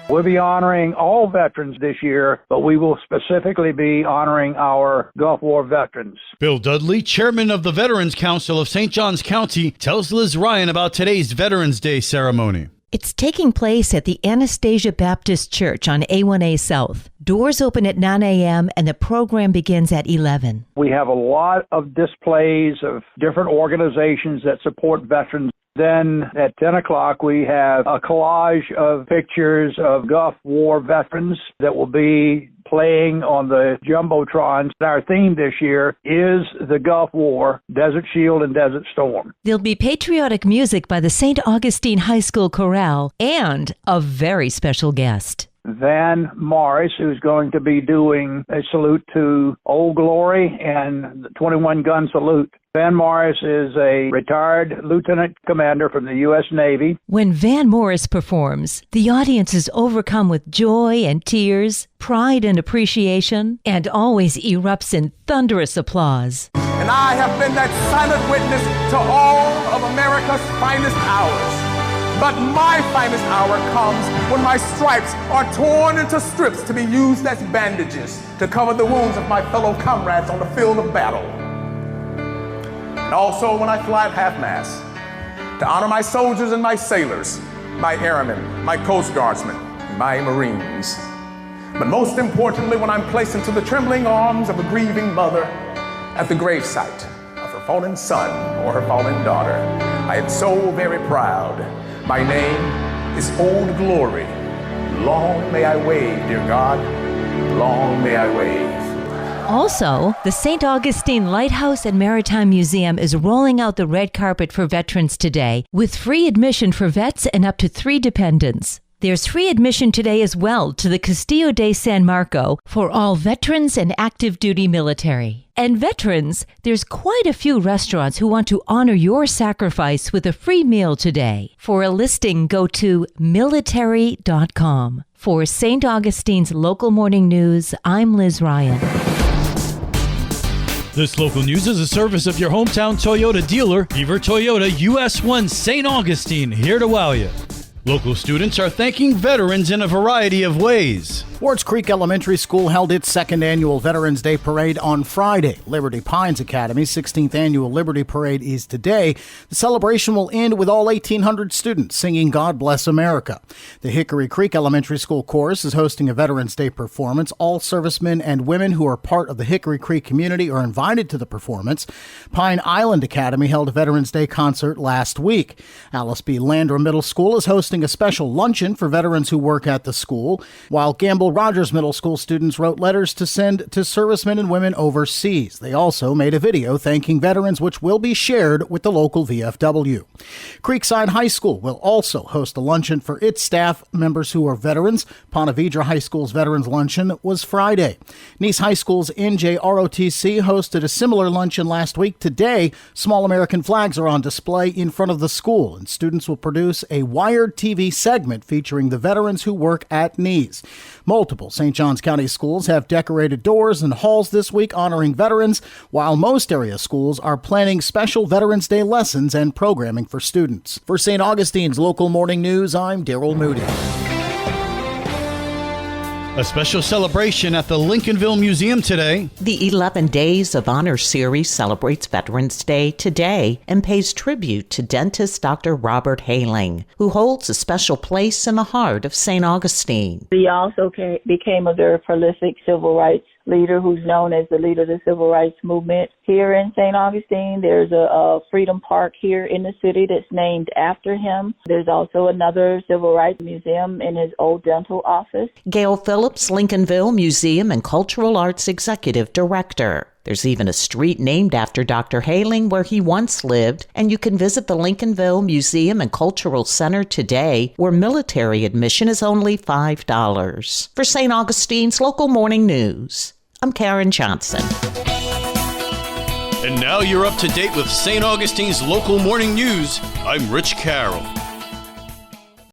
We'll be honoring all veterans this year, but we will specifically be honoring our Gulf War veterans. Bill Dudley, chairman of the Veterans Council of St. Johns County, tells Liz Ryan about today's Veterans Day ceremony. It's taking place at the Anastasia Baptist Church on A1A South. Doors open at 9 a.m. and the program begins at 11. We have a lot of displays of different organizations that support veterans. Then at 10 o'clock, we have a collage of pictures of Gulf War veterans that will be playing on the Jumbotron. Our theme this year is the Gulf War, Desert Shield and Desert Storm. There'll be patriotic music by the St. Augustine High School Chorale and a very special guest. Van Morris, who's going to be doing a salute to Old Glory and the 21-gun salute. Van Morris is a retired lieutenant commander from the U.S. Navy. When Van Morris performs, the audience is overcome with joy and tears, pride and appreciation, and always erupts in thunderous applause. And I have been that silent witness to all of America's finest hours. But my finest hour comes when my stripes are torn into strips to be used as bandages to cover the wounds of my fellow comrades on the field of battle. And also when I fly at half-mast to honor my soldiers and my sailors, my airmen, my Coast Guardsmen, my Marines. But most importantly, when I'm placed into the trembling arms of a grieving mother at the gravesite of her fallen son or her fallen daughter, I am so very proud. My name is Old Glory. Long may I wave, dear God. Long may I wave. Also, the St. Augustine Lighthouse and Maritime Museum is rolling out the red carpet for veterans today with free admission for vets and up to 3 dependents. There's free admission today as well to the Castillo de San Marco for all veterans and active duty military. And veterans, there's quite a few restaurants who want to honor your sacrifice with a free meal today. For a listing, go to military.com. For St. Augustine's Local Morning News, I'm Liz Ryan. This local news is a service of your hometown Toyota dealer, Beaver Toyota US 1 St. Augustine, here to wow you. Local students are thanking veterans in a variety of ways. Wards Creek Elementary School held its second annual Veterans Day Parade on Friday. Liberty Pines Academy's 16th annual Liberty Parade is today. The celebration will end with all 1,800 students singing God Bless America. The Hickory Creek Elementary School Chorus is hosting a Veterans Day performance. All servicemen and women who are part of the Hickory Creek community are invited to the performance. Pine Island Academy held a Veterans Day concert last week. Alice B. Landrum Middle School is hosting a special luncheon for veterans who work at the school, while Gamble Rogers Middle School students wrote letters to send to servicemen and women overseas. They also made a video thanking veterans, which will be shared with the local VFW. Creekside High School will also host a luncheon for its staff members who are veterans. Ponte Vedra High School's Veterans Luncheon was Friday. Nice High School's NJROTC hosted a similar luncheon last week. Today, small American flags are on display in front of the school, and students will produce a wired TV segment featuring the veterans who work at Nice. Multiple St. Johns County schools have decorated doors and halls this week honoring veterans, while most area schools are planning special Veterans Day lessons and programming for students. For St. Augustine's Local Morning News, I'm Daryl Moody. A special celebration at the Lincolnville Museum today. The 11 Days of Honor series celebrates Veterans Day today and pays tribute to dentist Dr. Robert Haling, who holds a special place in the heart of St. Augustine. He also became a very prolific civil rights leader who's known as the leader of the civil rights movement. Here in St. Augustine, there's a Freedom Park here in the city that's named after him. There's also another civil rights museum in his old dental office. Gail Phillips, Lincolnville Museum and Cultural Arts Executive Director. There's even a street named after Dr. Haling where he once lived, and you can visit the Lincolnville Museum and Cultural Center today, where military admission is only $5. For St. Augustine's Local Morning News, I'm Karen Johnson. And now you're up to date with St. Augustine's Local Morning News. I'm Rich Carroll.